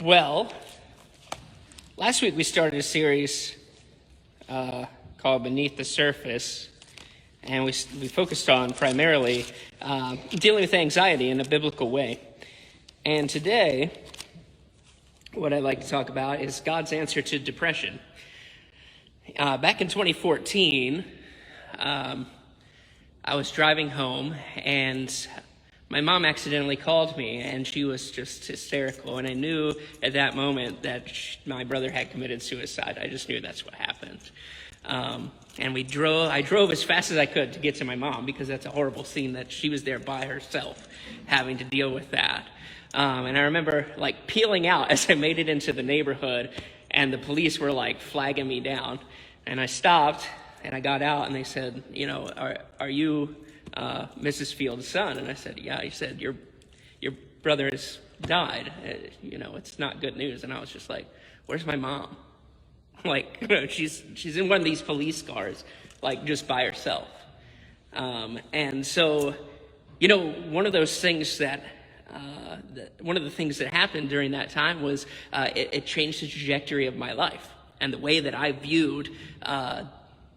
Well, last week we started a series called Beneath the Surface, and we focused on primarily dealing with anxiety in a biblical way. And today, what I'd like to talk about is God's answer to depression. Back in 2014, I was driving home, and my mom accidentally called me, and she was just hysterical. And I knew at that moment that my brother had committed suicide. I just knew that's what happened. And I drove as fast as I could to get to my mom, because that's a horrible scene that she was there by herself having to deal with that. And I remember peeling out as I made it into the neighborhood, and the police were flagging me down. And I stopped and I got out, and they said, are you Mrs. Field's son? And I said, yeah. He said, your brother has died. It's not good news. And I was just like, where's my mom? She's in one of these police cars, just by herself. And so, one of the things that happened during that time was it changed the trajectory of my life and the way that I viewed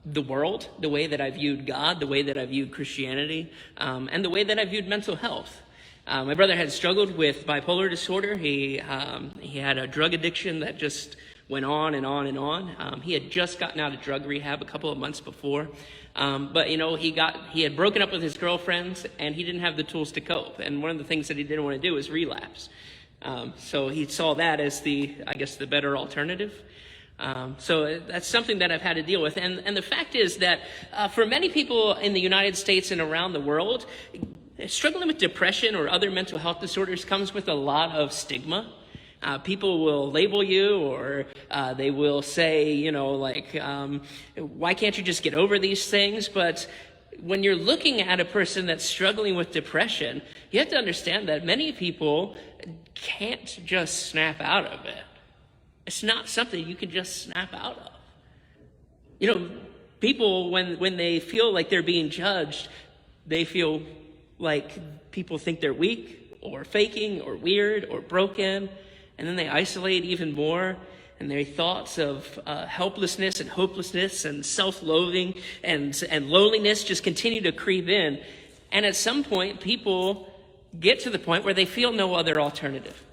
the world, the way that I viewed God, the way that I viewed Christianity, and the way that I viewed mental health. My brother had struggled with bipolar disorder. He had a drug addiction that just went on and on and on. He had just gotten out of drug rehab a couple of months before. But he had broken up with his girlfriends, and he didn't have the tools to cope. And one of the things that he didn't want to do was relapse. So he saw that as the better alternative. So that's something that I've had to deal with. And the fact is that for many people in the United States and around the world, struggling with depression or other mental health disorders comes with a lot of stigma. People will label you, or they will say, why can't you just get over these things? But when you're looking at a person that's struggling with depression, you have to understand that many people can't just snap out of it. It's not something you can just snap out of. People, when they feel like they're being judged, they feel like people think they're weak or faking or weird or broken. And then they isolate even more, and their thoughts of helplessness and hopelessness and self-loathing and loneliness just continue to creep in. And at some point, people get to the point where they feel no other alternative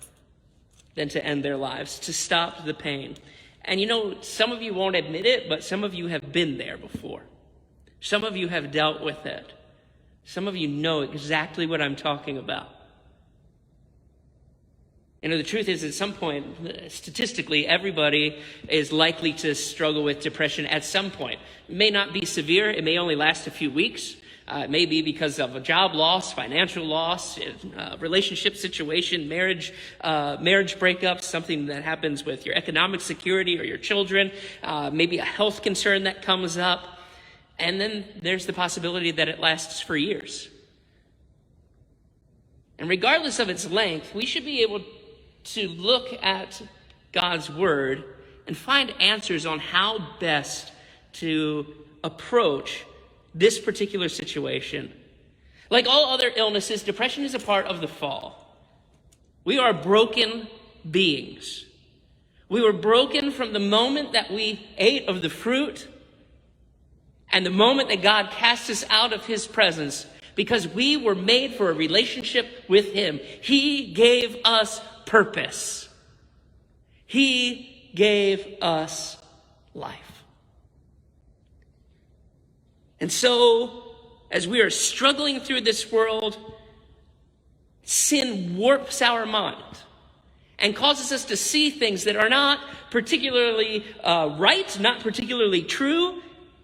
than to end their lives, to stop the pain. And some of you won't admit it, but some of you have been there before. Some of you have dealt with it. Some of you know exactly what I'm talking about. The truth is, at some point, statistically, everybody is likely to struggle with depression at some point. It may not be severe. It may only last a few weeks. It may be because of a job loss, financial loss, relationship situation, marriage breakups, something that happens with your economic security or your children, maybe a health concern that comes up. And then there's the possibility that it lasts for years. And regardless of its length, we should be able to look at God's word and find answers on how best to approach this particular situation. Like all other illnesses, depression is a part of the fall. We are broken beings. We were broken from the moment that we ate of the fruit and the moment that God cast us out of his presence, because we were made for a relationship with him. He gave us purpose. He gave us life. And so, as we are struggling through this world, sin warps our mind and causes us to see things that are not particularly right, not particularly true,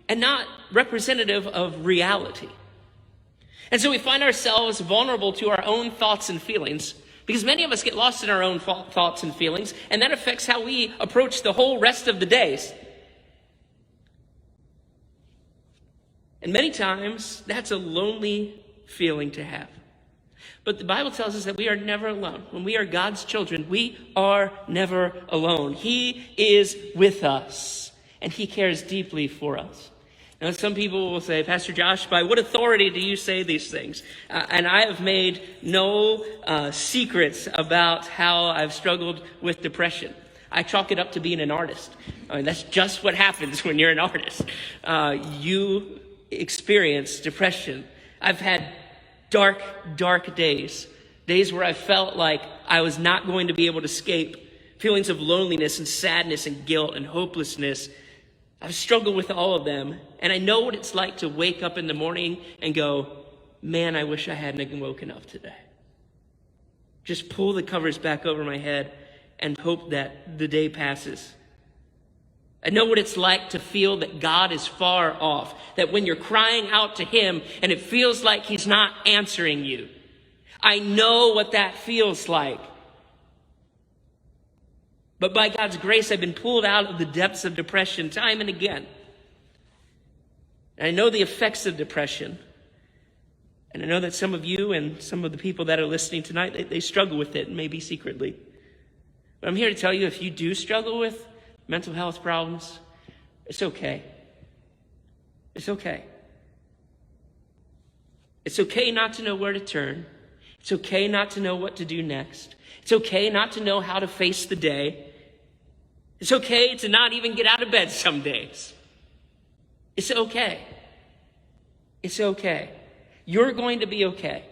and not representative of reality. And so we find ourselves vulnerable to our own thoughts and feelings, because many of us get lost in our own thoughts and feelings, and that affects how we approach the whole rest of the days. And many times, that's a lonely feeling to have. But the Bible tells us that we are never alone. When we are God's children, we are never alone. He is with us, and he cares deeply for us. Now, some people will say, Pastor Josh, by what authority do you say these things? And I have made no secrets about how I've struggled with depression. I chalk it up to being an artist. I mean, that's just what happens when you're an artist. You experience depression. I've had dark, dark days where I felt like I was not going to be able to escape, feelings of loneliness and sadness and guilt and hopelessness. I've struggled with all of them, and I know what it's like to wake up in the morning and go, man, I wish I hadn't woken up today. Just pull the covers back over my head and hope that the day passes. I know what it's like to feel that God is far off, that when you're crying out to him and it feels like he's not answering you. I know what that feels like. But by God's grace, I've been pulled out of the depths of depression time and again. And I know the effects of depression. And I know that some of you and some of the people that are listening tonight, they struggle with it, maybe secretly. But I'm here to tell you, if you do struggle with mental health problems, it's okay. It's okay. It's okay not to know where to turn. It's okay not to know what to do next. It's okay not to know how to face the day. It's okay to not even get out of bed some days. It's okay. It's okay. You're going to be okay.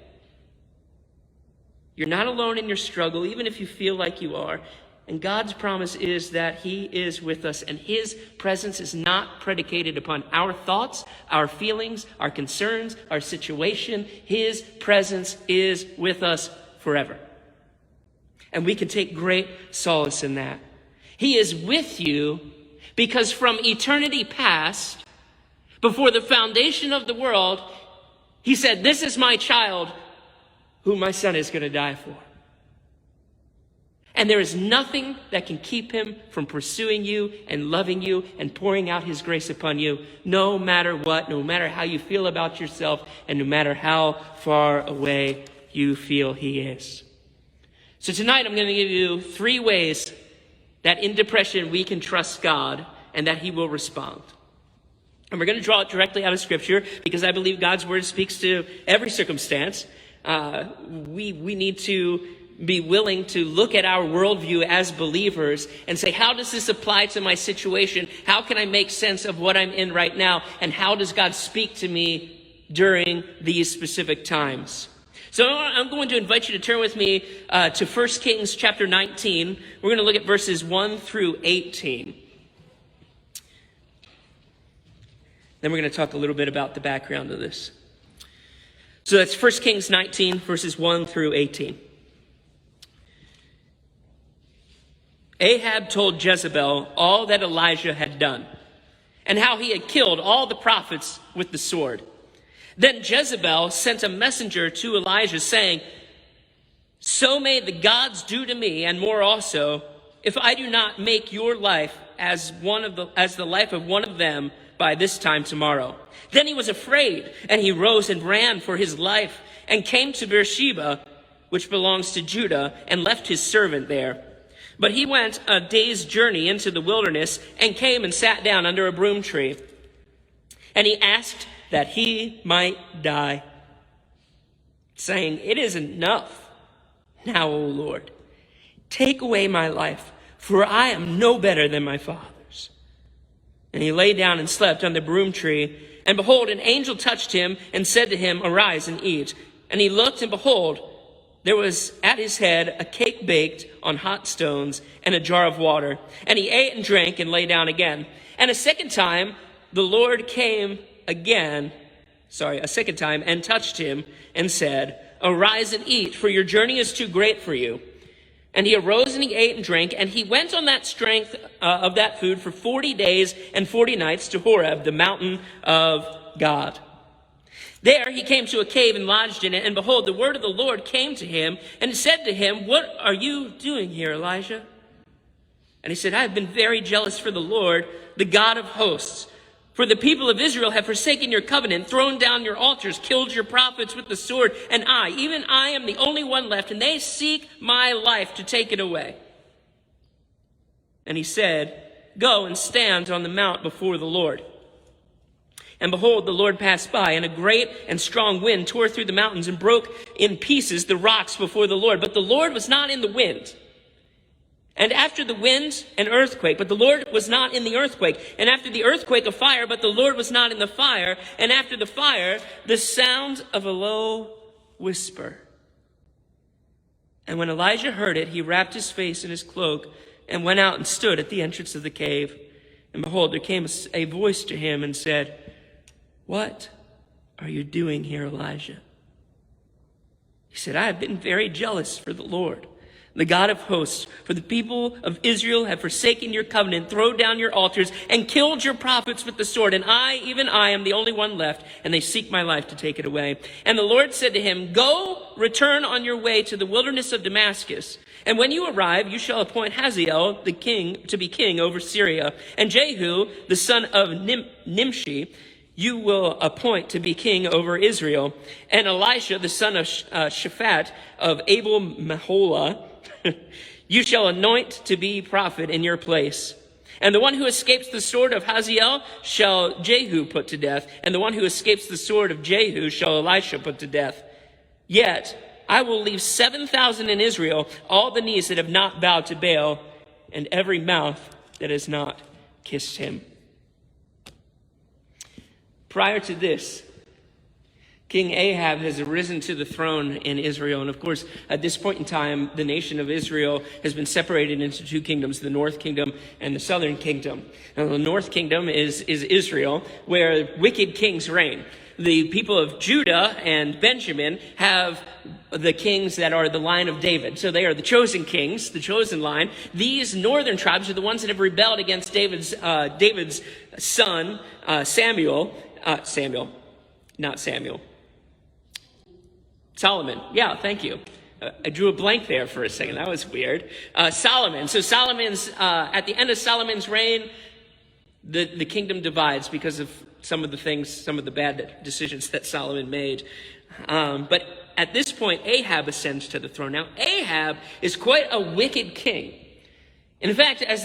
You're not alone in your struggle, even if you feel like you are. And God's promise is that he is with us, and his presence is not predicated upon our thoughts, our feelings, our concerns, our situation. His presence is with us forever. And we can take great solace in that. He is with you because from eternity past, before the foundation of the world, he said, this is my child whom my son is going to die for. And there is nothing that can keep him from pursuing you and loving you and pouring out his grace upon you, no matter what, no matter how you feel about yourself, and no matter how far away you feel he is. So tonight I'm going to give you 3 ways that in depression we can trust God and that he will respond. And we're going to draw it directly out of Scripture because I believe God's word speaks to every circumstance. We need to be willing to look at our worldview as believers and say, how does this apply to my situation? How can I make sense of what I'm in right now? And how does God speak to me during these specific times? So I'm going to invite you to turn with me to 1 Kings chapter 19. We're going to look at verses 1 through 18. Then we're going to talk a little bit about the background of this. So that's 1 Kings 19, verses 1 through 18. Ahab told Jezebel all that Elijah had done, and how he had killed all the prophets with the sword. Then Jezebel sent a messenger to Elijah, saying, so may the gods do to me, and more also, if I do not make your life as the life of one of them by this time tomorrow. Then he was afraid, and he rose and ran for his life, and came to Beersheba, which belongs to Judah, and left his servant there. But he went a day's journey into the wilderness, and came and sat down under a broom tree. And he asked that he might die, saying, it is enough now, O Lord. Take away my life, for I am no better than my father's. And he lay down and slept on the broom tree. And behold, an angel touched him and said to him, arise and eat. And he looked, and behold, there was at his head a cake baked on hot stones and a jar of water. And he ate and drank and lay down again. And a second time the Lord came a second time and touched him and said, arise and eat, for your journey is too great for you. And he arose and he ate and drank, and he went on that strength of that food for 40 days and 40 nights to Horeb, the mountain of God. There he came to a cave and lodged in it, and behold, the word of the Lord came to him and said to him, what are you doing here, Elijah? And he said, I have been very jealous for the Lord, the God of hosts. For the people of Israel have forsaken your covenant, thrown down your altars, killed your prophets with the sword, and I, even I, am the only one left, and they seek my life to take it away. And he said, go and stand on the mount before the Lord. And behold, the Lord passed by, and a great and strong wind tore through the mountains and broke in pieces the rocks before the Lord. But the Lord was not in the wind. And after the wind, an earthquake, but the Lord was not in the earthquake. And after the earthquake, a fire, but the Lord was not in the fire. And after the fire, the sound of a low whisper. And when Elijah heard it, he wrapped his face in his cloak and went out and stood at the entrance of the cave. And behold, there came a voice to him and said, "What are you doing here, Elijah?" He said, "I have been very jealous for the Lord, the God of hosts, for the people of Israel have forsaken your covenant, thrown down your altars, and killed your prophets with the sword. And I, even I, am the only one left, and they seek my life to take it away." And the Lord said to him, "Go, return on your way to the wilderness of Damascus. And when you arrive, you shall appoint Hazael, the king, to be king over Syria, and Jehu, the son of Nimshi, you will appoint to be king over Israel. And Elisha, the son of Shaphat of Abel Meholah, you shall anoint to be prophet in your place. And the one who escapes the sword of Hazael shall Jehu put to death. And the one who escapes the sword of Jehu shall Elisha put to death. Yet I will leave 7,000 in Israel, all the knees that have not bowed to Baal, and every mouth that has not kissed him." Prior to this, King Ahab has arisen to the throne in Israel. And of course, at this point in time, the nation of Israel has been separated into two kingdoms, the north kingdom and the southern kingdom. Now, the north kingdom is Israel, where wicked kings reign. The people of Judah and Benjamin have the kings that are the line of David. So they are the chosen kings, the chosen line. These northern tribes are the ones that have rebelled against David's son, Solomon. Yeah, thank you. I drew a blank there for a second. That was weird. Solomon. So Solomon's, at the end of Solomon's reign, the kingdom divides because of some of the bad decisions that Solomon made. But at this point, Ahab ascends to the throne. Now, Ahab is quite a wicked king. In fact, as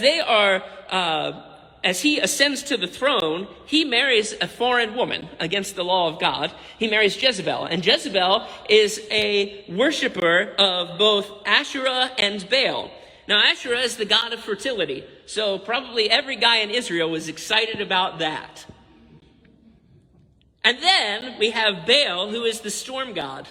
he ascends to the throne, he marries a foreign woman against the law of God. He marries Jezebel. And Jezebel is a worshiper of both Asherah and Baal. Now, Asherah is the god of fertility. So probably every guy in Israel was excited about that. And then we have Baal, who is the storm god.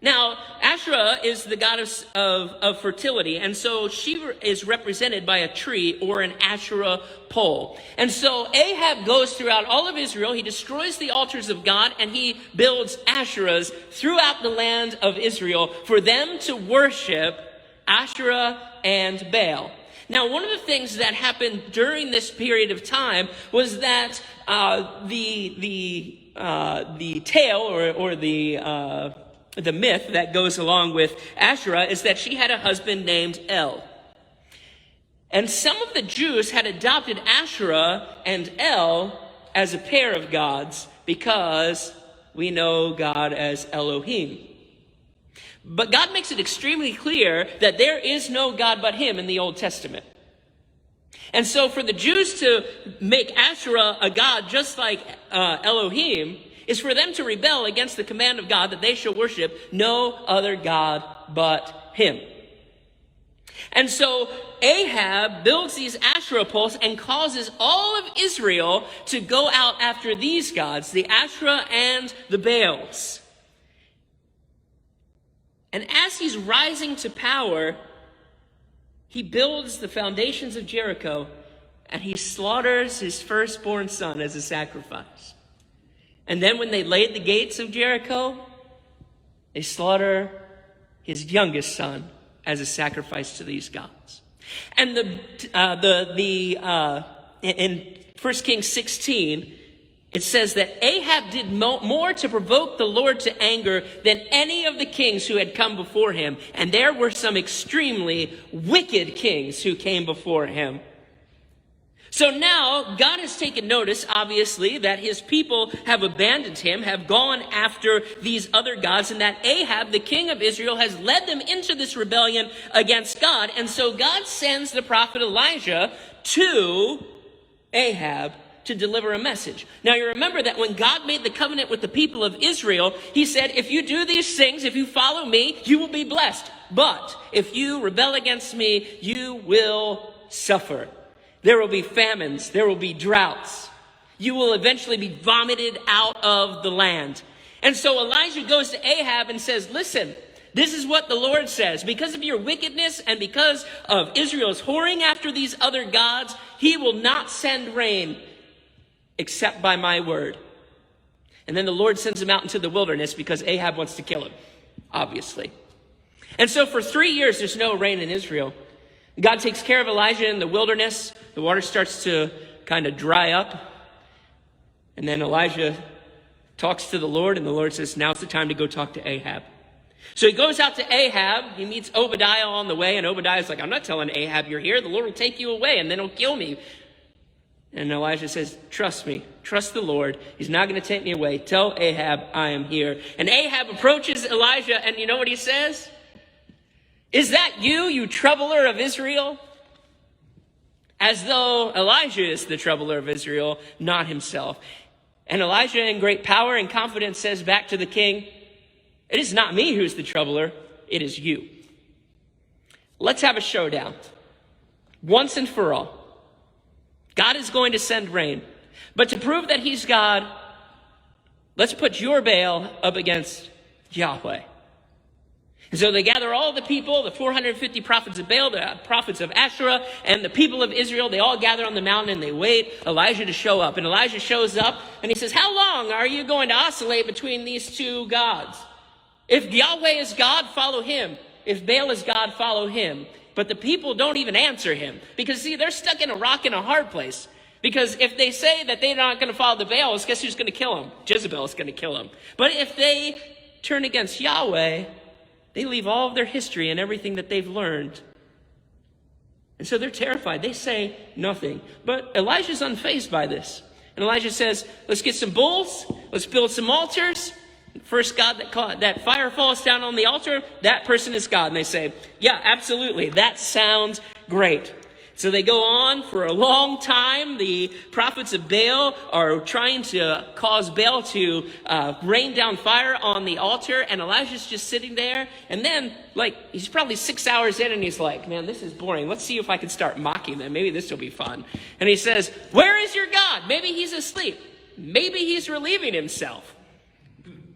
Now, Asherah is the goddess of fertility, and so she is represented by a tree or an Asherah pole. And so Ahab goes throughout all of Israel, he destroys the altars of God, and he builds Asherahs throughout the land of Israel for them to worship Asherah and Baal. Now, one of the things that happened during this period of time was that the tale or the myth that goes along with Asherah is that she had a husband named El. And some of the Jews had adopted Asherah and El as a pair of gods because we know God as Elohim. But God makes it extremely clear that there is no God but him in the Old Testament. And so for the Jews to make Asherah a god just like Elohim is for them to rebel against the command of God that they shall worship no other God but him. And so Ahab builds these Asherah poles and causes all of Israel to go out after these gods, the Asherah and the Baals. And as he's rising to power, he builds the foundations of Jericho and he slaughters his firstborn son as a sacrifice. And then when they laid the gates of Jericho, they slaughter his youngest son as a sacrifice to these gods. And in 1 Kings 16, it says that Ahab did more to provoke the Lord to anger than any of the kings who had come before him. And there were some extremely wicked kings who came before him. So now God has taken notice, obviously, that his people have abandoned him, have gone after these other gods, and that Ahab, the king of Israel, has led them into this rebellion against God. And so God sends the prophet Elijah to Ahab to deliver a message. Now you remember that when God made the covenant with the people of Israel, he said, if you do these things, if you follow me, you will be blessed. But if you rebel against me, you will suffer. There will be famines. There will be droughts. You will eventually be vomited out of the land. And so Elijah goes to Ahab and says, listen, this is what the Lord says. Because of your wickedness and because of Israel's whoring after these other gods, he will not send rain except by my word. And then the Lord sends him out into the wilderness because Ahab wants to kill him, obviously. And so for 3 years, there's no rain in Israel. God takes care of Elijah in the wilderness. The water starts to kind of dry up. And then Elijah talks to the Lord, and the Lord says, now's the time to go talk to Ahab. So he goes out to Ahab. He meets Obadiah on the way, and Obadiah's like, I'm not telling Ahab you're here. The Lord will take you away, and then he'll kill me. And Elijah says, trust me. Trust the Lord. He's not going to take me away. Tell Ahab I am here. And Ahab approaches Elijah, and you know what he says? Is that you troubler of Israel? As though Elijah is the troubler of Israel, not himself. And Elijah, in great power and confidence, says back to the king, it is not me who's the troubler, it is you. Let's have a showdown. Once and for all. God is going to send rain. But to prove that he's God, let's put your Baal up against Yahweh. And so they gather all the people, the 450 prophets of Baal, the prophets of Asherah, and the people of Israel. They all gather on the mountain and they wait Elijah to show up. And Elijah shows up and he says, how long are you going to oscillate between these two gods? If Yahweh is God, follow him. If Baal is God, follow him. But the people don't even answer him. Because see, they're stuck in a rock and a hard place. Because if they say that they're not going to follow the Baals, guess who's going to kill them? Jezebel is going to kill them. But if they turn against Yahweh, they leave all of their history and everything that they've learned. And so they're terrified. They say nothing. But Elijah's unfazed by this. And Elijah says, let's get some bulls. Let's build some altars. First God that fire falls down on the altar, that person is God. And they say, yeah, absolutely. That sounds great. So they go on for a long time. The prophets of Baal are trying to cause Baal to rain down fire on the altar. And Elijah's just sitting there. And then, he's probably 6 hours in and he's like, man, this is boring. Let's see if I can start mocking them. Maybe this will be fun. And he says, where is your God? Maybe he's asleep. Maybe he's relieving himself.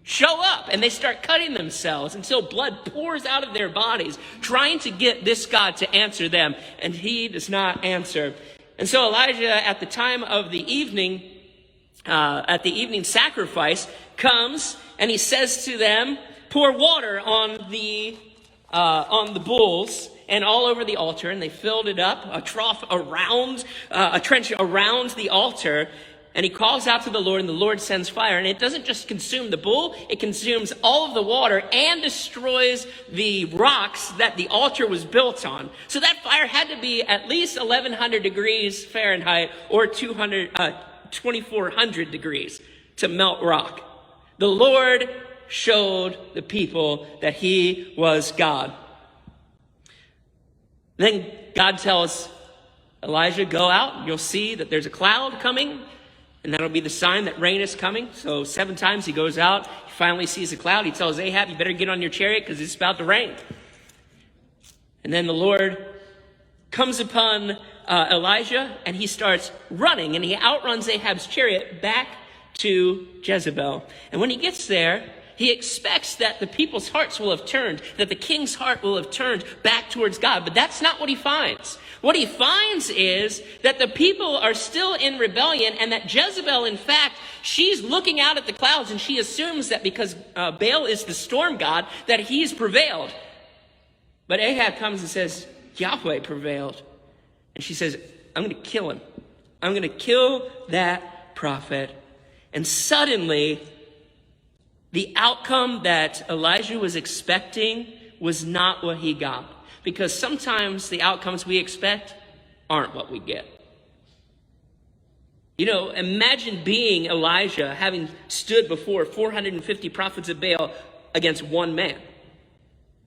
Show up. And they start cutting themselves until blood pours out of their bodies, trying to get this God to answer them. And he does not answer. And so Elijah, at the time of the evening, at the evening sacrifice, comes and he says to them, pour water on the bulls and all over the altar. And they filled it up, a trench around the altar. And he calls out to the Lord, and the Lord sends fire. And it doesn't just consume the bull, it consumes all of the water and destroys the rocks that the altar was built on. So that fire had to be at least 1,100 degrees Fahrenheit or 2,400 degrees to melt rock. The Lord showed the people that he was God. Then God tells Elijah, go out, you'll see that there's a cloud coming. And that'll be the sign that rain is coming. So 7 times he goes out. He finally sees a cloud. He tells Ahab, you better get on your chariot because it's about to rain. And then the Lord comes upon Elijah and he starts running. And he outruns Ahab's chariot back to Jezebel. And when he gets there, he expects that the people's hearts will have turned, that the king's heart will have turned back towards God. But that's not what he finds. What he finds is that the people are still in rebellion and that Jezebel, in fact, she's looking out at the clouds and she assumes that because Baal is the storm god, that he's prevailed. But Ahab comes and says, Yahweh prevailed. And she says, I'm going to kill him. I'm going to kill that prophet. And suddenly, the outcome that Elijah was expecting was not what he got. Because sometimes the outcomes we expect aren't what we get. You know, imagine being Elijah, having stood before 450 prophets of Baal against one man.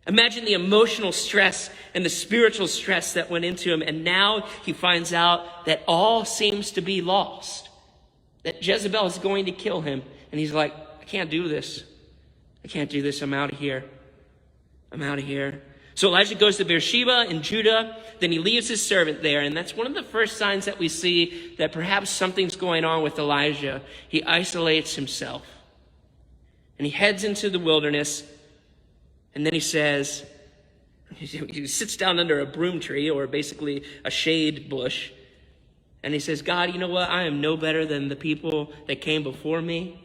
Imagine the emotional stress and the spiritual stress that went into him. And now he finds out that all seems to be lost. that Jezebel is going to kill him. And he's like, I can't do this. I can't do this. I'm out of here. I'm out of here. So Elijah goes to Beersheba in Judah. Then he leaves his servant there. And that's one of the first signs that we see that perhaps something's going on with Elijah. He isolates himself. And he heads into the wilderness. And then he says, he sits down under a broom tree, or basically a shade bush. And he says, God, you know what? I am no better than the people that came before me.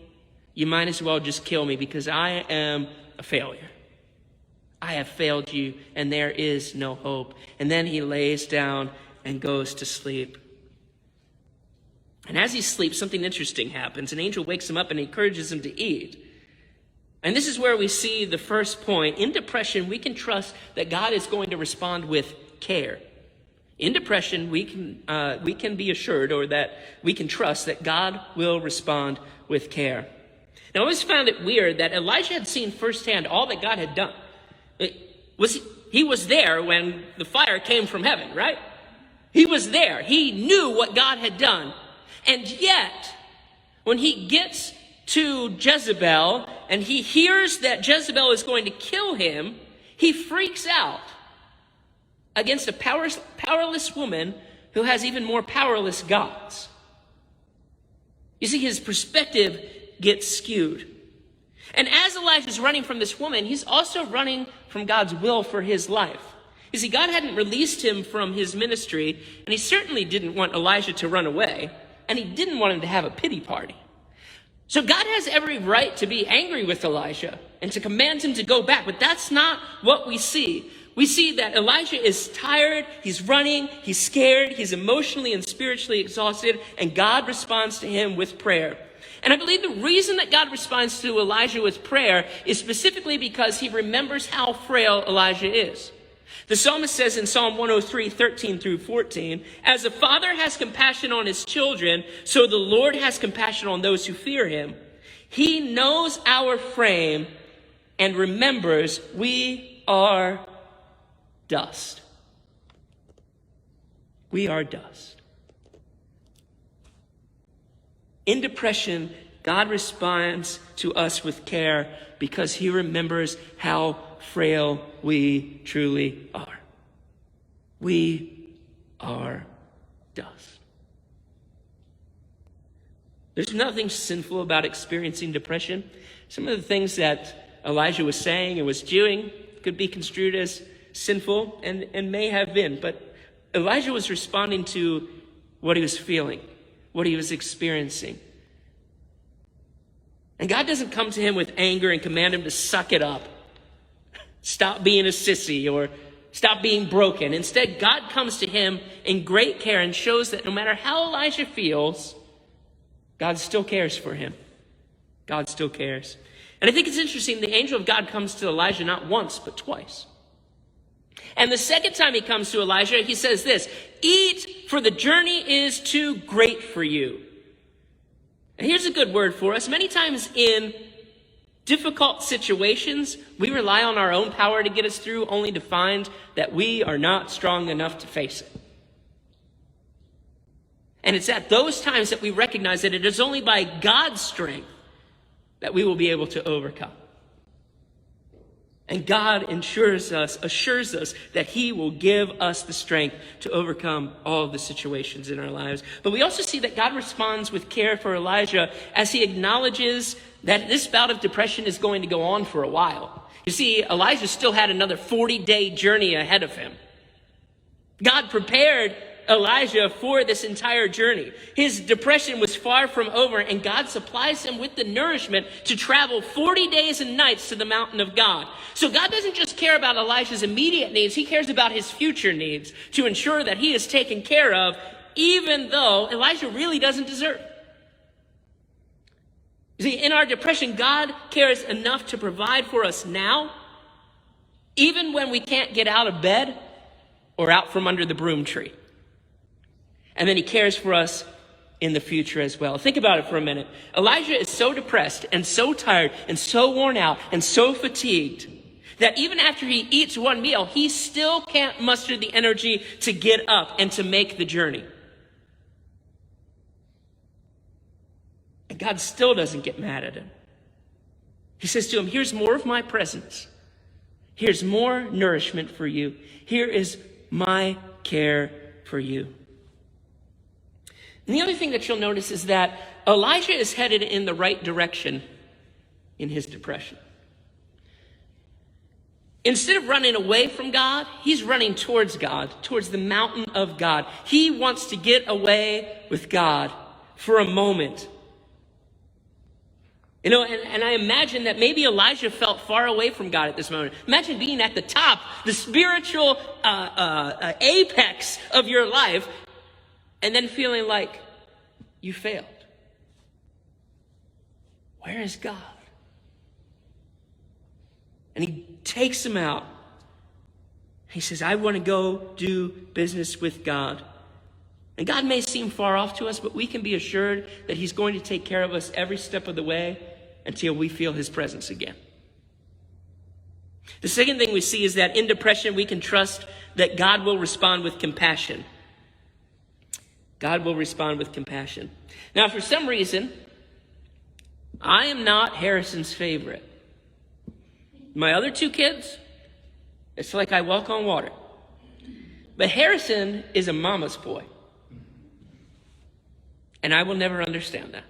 You might as well just kill me, because I am a failure. I have failed you, and there is no hope. And then he lays down and goes to sleep. And as he sleeps, something interesting happens. An angel wakes him up and encourages him to eat. And this is where we see the first point. In depression, we can trust that God is going to respond with care. In depression, we can be assured, or that we can trust that God will respond with care. Now, I always found it weird that Elijah had seen firsthand all that God had done. He was there when the fire came from heaven, right? He was there. He knew what God had done. And yet, when he gets to Jezebel and he hears that Jezebel is going to kill him, he freaks out against a powerless woman who has even more powerless gods. You see, his perspective gets skewed. And as Elijah's running from this woman, he's also running from God's will for his life. You see, God hadn't released him from his ministry, and he certainly didn't want Elijah to run away, and he didn't want him to have a pity party. So God has every right to be angry with Elijah and to command him to go back, but that's not what we see. We see that Elijah is tired, he's running, he's scared, he's emotionally and spiritually exhausted, and God responds to him with prayer. And I believe the reason that God responds to Elijah with prayer is specifically because he remembers how frail Elijah is. The psalmist says in Psalm 103, 13 through 14, as a father has compassion on his children, so the Lord has compassion on those who fear him. He knows our frame and remembers we are dust. We are dust. In depression, God responds to us with care because he remembers how frail we truly are. We are dust. There's nothing sinful about experiencing depression. Some of the things that Elijah was saying and was doing could be construed as sinful and may have been, but Elijah was responding to what he was feeling, what he was experiencing. And God doesn't come to him with anger and command him to suck it up, stop being a sissy, or stop being broken. Instead, God comes to him in great care and shows that no matter how Elijah feels, God still cares for him. God still cares. And I think it's interesting, the angel of God comes to Elijah not once, but twice. And the second time he comes to Elijah, he says this, eat, for the journey is too great for you. And here's a good word for us. Many times in difficult situations, we rely on our own power to get us through, only to find that we are not strong enough to face it. And it's at those times that we recognize that it is only by God's strength that we will be able to overcome. And God assures us that he will give us the strength to overcome all of the situations in our lives. But we also see that God responds with care for Elijah as he acknowledges that this bout of depression is going to go on for a while. You see, Elijah still had another 40-day journey ahead of him. God prepared Elijah for this entire journey. His depression was far from over, and God supplies him with the nourishment to travel 40 days and nights to the mountain of God. So God doesn't just care about Elijah's immediate needs, he cares about his future needs to ensure that he is taken care of, even though Elijah really doesn't deserve it. You see, in our depression, God cares enough to provide for us now, even when we can't get out of bed or out from under the broom tree. And then he cares for us in the future as well. Think about it for a minute. Elijah is so depressed and so tired and so worn out and so fatigued that even after he eats one meal, he still can't muster the energy to get up and to make the journey. And God still doesn't get mad at him. He says to him, here's more of my presence. Here's more nourishment for you. Here is my care for you. And the other thing that you'll notice is that Elijah is headed in the right direction in his depression. Instead of running away from God, he's running towards God, towards the mountain of God. He wants to get away with God for a moment. You know, and I imagine that maybe Elijah felt far away from God at this moment. Imagine being at the top, the spiritual apex of your life, and then feeling like you failed. Where is God? And he takes him out. He says, I want to go do business with God. And God may seem far off to us, but we can be assured that he's going to take care of us every step of the way until we feel his presence again. The second thing we see is that in depression, we can trust that God will respond with compassion. God will respond with compassion. Now, for some reason, I am not Harrison's favorite. My other two kids, it's like I walk on water. But Harrison is a mama's boy. And I will never understand that.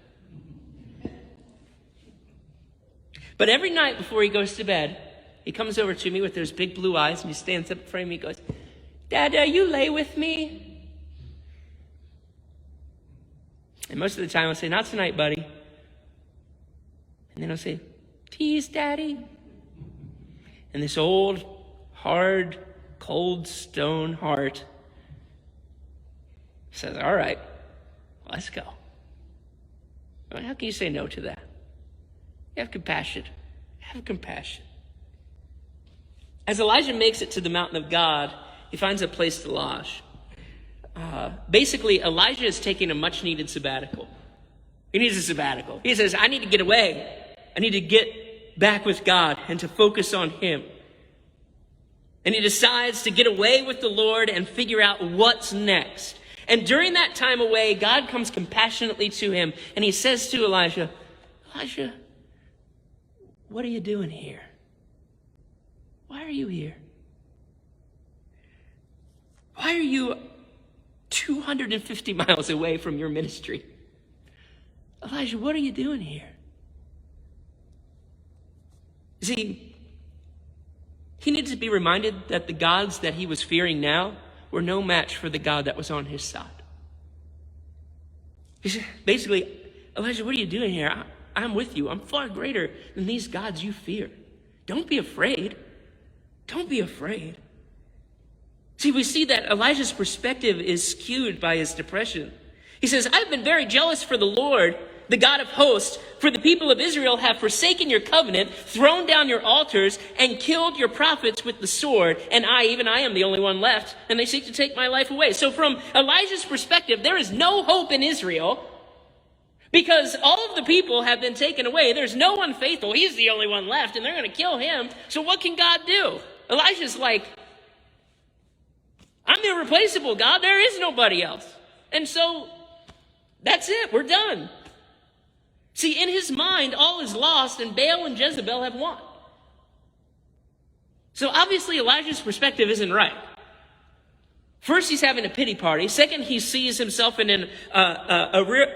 But every night before he goes to bed, he comes over to me with those big blue eyes and he stands up in front of me and goes, Dad, you lay with me? And most of the time I'll say, not tonight, buddy. And then I'll say, tease, Daddy. And this old, hard, cold stone heart says, all right, let's go. I mean, how can you say no to that? Have compassion. Have compassion. As Elijah makes it to the mountain of God, he finds a place to lodge. Basically, Elijah is taking a much-needed sabbatical. He needs a sabbatical. He says, I need to get away. I need to get back with God and to focus on him. And he decides to get away with the Lord and figure out what's next. And during that time away, God comes compassionately to him. And he says to Elijah, Elijah, what are you doing here? Why are you here? Why are you 250 miles away from your ministry? Elijah, what are you doing here? See, he needed to be reminded that the gods that he was fearing now were no match for the God that was on his side. He said, basically, Elijah, what are you doing here? I'm with you. I'm far greater than these gods you fear. Don't be afraid. Don't be afraid. See, we see that Elijah's perspective is skewed by his depression. He says, I've been very jealous for the Lord, the God of hosts, for the people of Israel have forsaken your covenant, thrown down your altars, and killed your prophets with the sword. And I am the only one left, and they seek to take my life away. So from Elijah's perspective, there is no hope in Israel because all of the people have been taken away. There's no one faithful. He's the only one left, and they're going to kill him. So what can God do? Elijah's like, I'm irreplaceable, God. There is nobody else. And so that's it. We're done. See, in his mind, all is lost, and Baal and Jezebel have won. So obviously Elijah's perspective isn't right. First, he's having a pity party. Second, he sees himself in an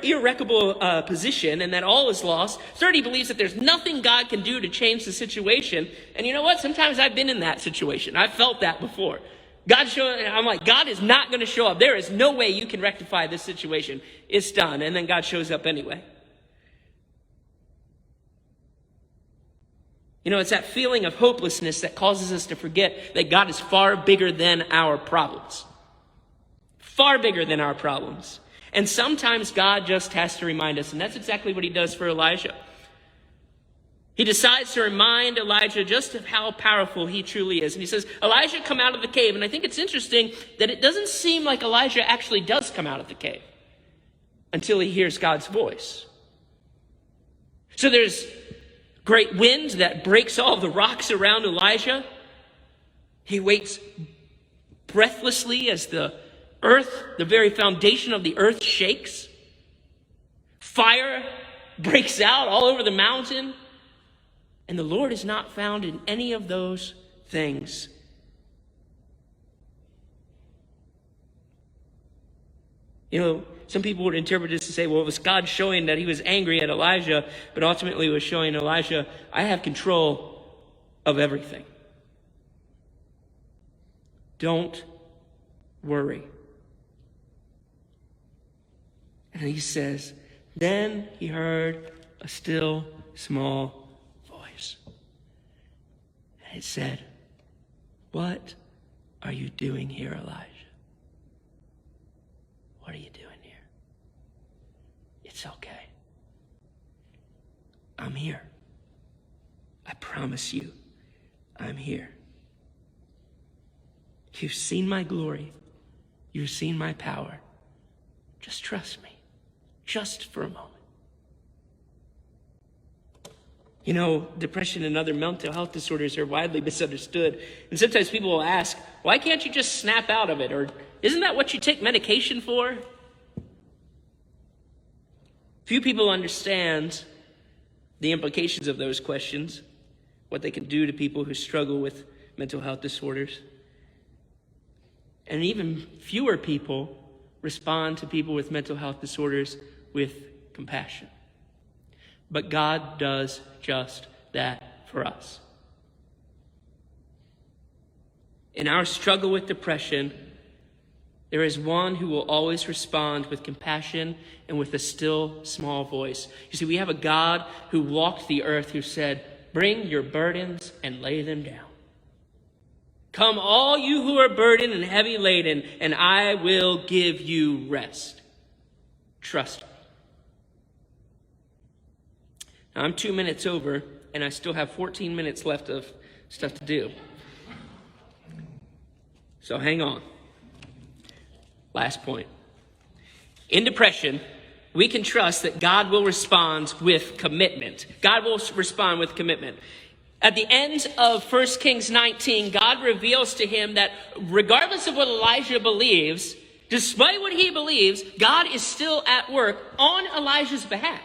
irrecoverable position and that all is lost. Third, he believes that there's nothing God can do to change the situation. And you know what? Sometimes I've been in that situation. I've felt that before. I'm like, God is not going to show up. There is no way you can rectify this situation. It's done. And then God shows up anyway. You know, it's that feeling of hopelessness that causes us to forget that God is far bigger than our problems. Far bigger than our problems. And sometimes God just has to remind us, and that's exactly what he does for Elijah. He decides to remind Elijah just of how powerful he truly is. And he says, Elijah, come out of the cave. And I think it's interesting that it doesn't seem like Elijah actually does come out of the cave until he hears God's voice. So there's great wind that breaks all the rocks around Elijah. He waits breathlessly as the earth, the very foundation of the earth, shakes. Fire breaks out all over the mountain. And the Lord is not found in any of those things. Some people would interpret this to say, well, it was God showing that he was angry at Elijah, but ultimately it was showing Elijah, I have control of everything. Don't worry. And he says, then he heard a still small voice. And it said, what are you doing here, Elijah? What are you doing here? It's okay. I'm here. I promise you, I'm here. You've seen my glory. You've seen my power. Just trust me. Just for a moment. Depression and other mental health disorders are widely misunderstood. And sometimes people will ask, why can't you just snap out of it? Or isn't that what you take medication for? Few people understand the implications of those questions, what they can do to people who struggle with mental health disorders. And even fewer people respond to people with mental health disorders with compassion. But God does just that for us. In our struggle with depression, there is one who will always respond with compassion and with a still small voice. You see, we have a God who walked the earth who said, bring your burdens and lay them down. Come all you who are burdened and heavy laden, and I will give you rest. Trust me. Now, I'm 2 minutes over, and I still have 14 minutes left of stuff to do. So hang on. Last point. In depression, we can trust that God will respond with commitment. God will respond with commitment. At the end of 1 Kings 19, God reveals to him that regardless of what Elijah believes, despite what he believes, God is still at work on Elijah's behalf.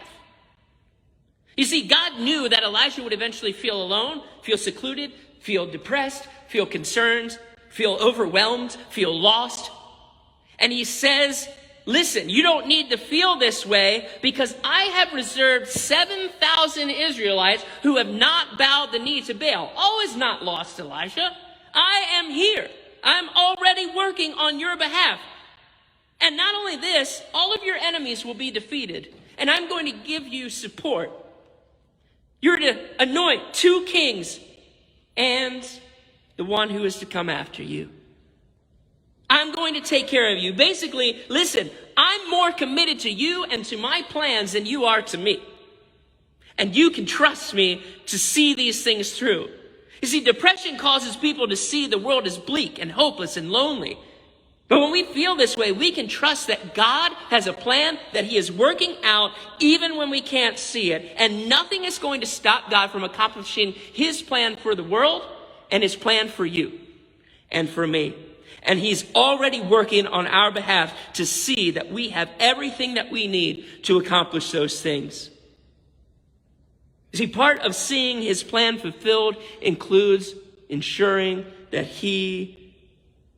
You see, God knew that Elijah would eventually feel alone, feel secluded, feel depressed, feel concerned, feel overwhelmed, feel lost. And he says, listen, you don't need to feel this way because I have reserved 7,000 Israelites who have not bowed the knee to Baal. All is not lost, Elijah. I am here. I'm already working on your behalf. And not only this, all of your enemies will be defeated. And I'm going to give you support. You're to anoint 2 kings and the one who is to come after you. I'm going to take care of you. Basically, listen, I'm more committed to you and to my plans than you are to me. And you can trust me to see these things through. You see, depression causes people to see the world as bleak and hopeless and lonely. But when we feel this way, we can trust that God has a plan that he is working out even when we can't see it. And nothing is going to stop God from accomplishing his plan for the world and his plan for you and for me. And he's already working on our behalf to see that we have everything that we need to accomplish those things. You see, part of seeing his plan fulfilled includes ensuring that he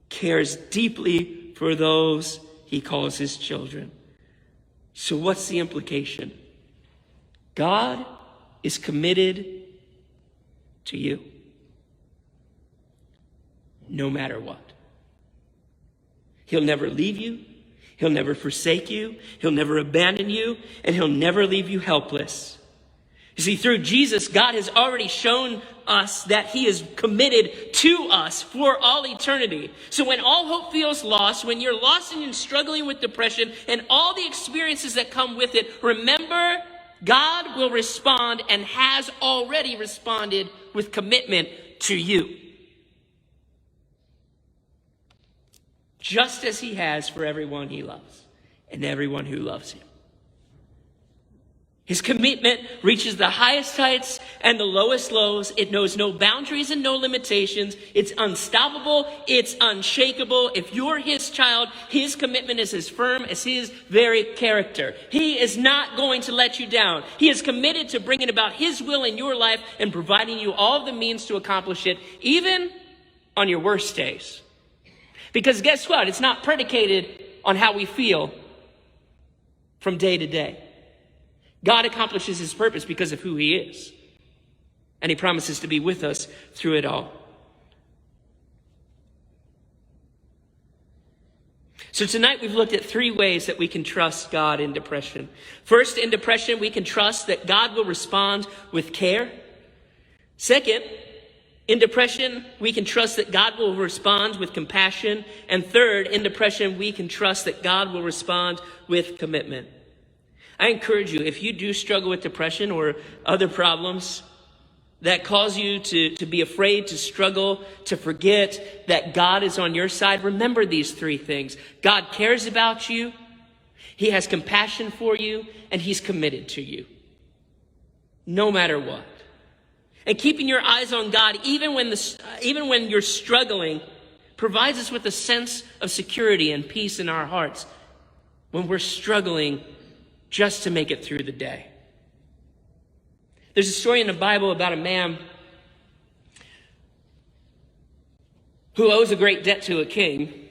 cares deeply for those he calls his children. So what's the implication? God is committed to you, no matter what. He'll never leave you. He'll never forsake you. He'll never abandon you. And he'll never leave you helpless. You see, through Jesus, God has already shown us that he is committed to us for all eternity. So when all hope feels lost, when you're lost and you're struggling with depression and all the experiences that come with it, remember, God will respond and has already responded with commitment to you. Just as he has for everyone he loves and everyone who loves him. His commitment reaches the highest heights and the lowest lows. It knows no boundaries and no limitations. It's unstoppable. It's unshakable. If you're his child, his commitment is as firm as his very character. He is not going to let you down. He is committed to bringing about his will in your life and providing you all of the means to accomplish it, even on your worst days. Because guess what? It's not predicated on how we feel from day to day. God accomplishes his purpose because of who he is. And he promises to be with us through it all. So tonight we've looked at 3 ways that we can trust God in depression. First, in depression, we can trust that God will respond with care. Second, in depression, we can trust that God will respond with compassion. And third, in depression, we can trust that God will respond with commitment. I encourage you, if you do struggle with depression or other problems that cause you to be afraid, to struggle, to forget that God is on your side, remember these 3 things. God cares about you, he has compassion for you, and he's committed to you, no matter what. And keeping your eyes on God, even when you're struggling, provides us with a sense of security and peace in our hearts when we're struggling just to make it through the day. There's a story in the Bible about a man who owes a great debt to a king,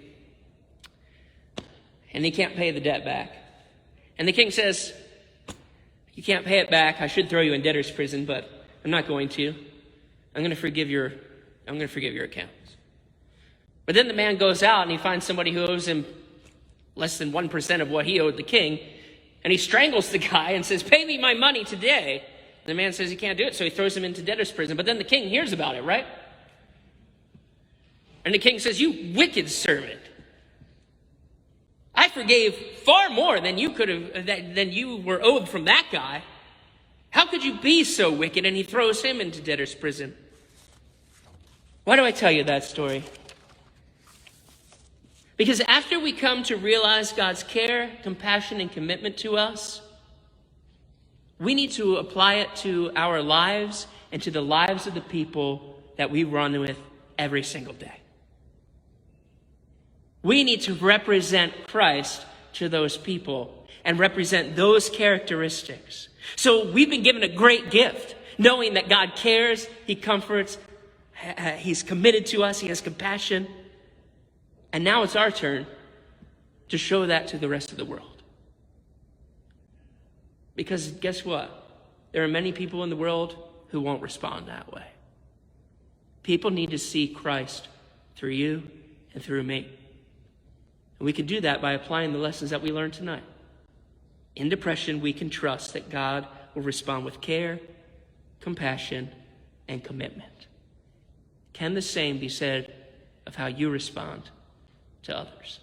and he can't pay the debt back. And the king says, "You can't pay it back. I should throw you in debtor's prison, but I'm not going to. I'm going to forgive your accounts." But then the man goes out and he finds somebody who owes him less than 1% of what he owed the king. And he strangles the guy and says, "Pay me my money today." And the man says he can't do it, so he throws him into debtor's prison. But then the king hears about it, right? And the king says, "You wicked servant. I forgave far more than you were owed from that guy. How could you be so wicked?" And he throws him into debtor's prison. Why do I tell you that story? Because after we come to realize God's care, compassion, and commitment to us, we need to apply it to our lives and to the lives of the people that we run with every single day. We need to represent Christ to those people and represent those characteristics. So we've been given a great gift, knowing that God cares, he comforts, he's committed to us, he has compassion. And now it's our turn to show that to the rest of the world. Because guess what? There are many people in the world who won't respond that way. People need to see Christ through you and through me. And we can do that by applying the lessons that we learned tonight. In depression, we can trust that God will respond with care, compassion, and commitment. Can the same be said of how you respond to others?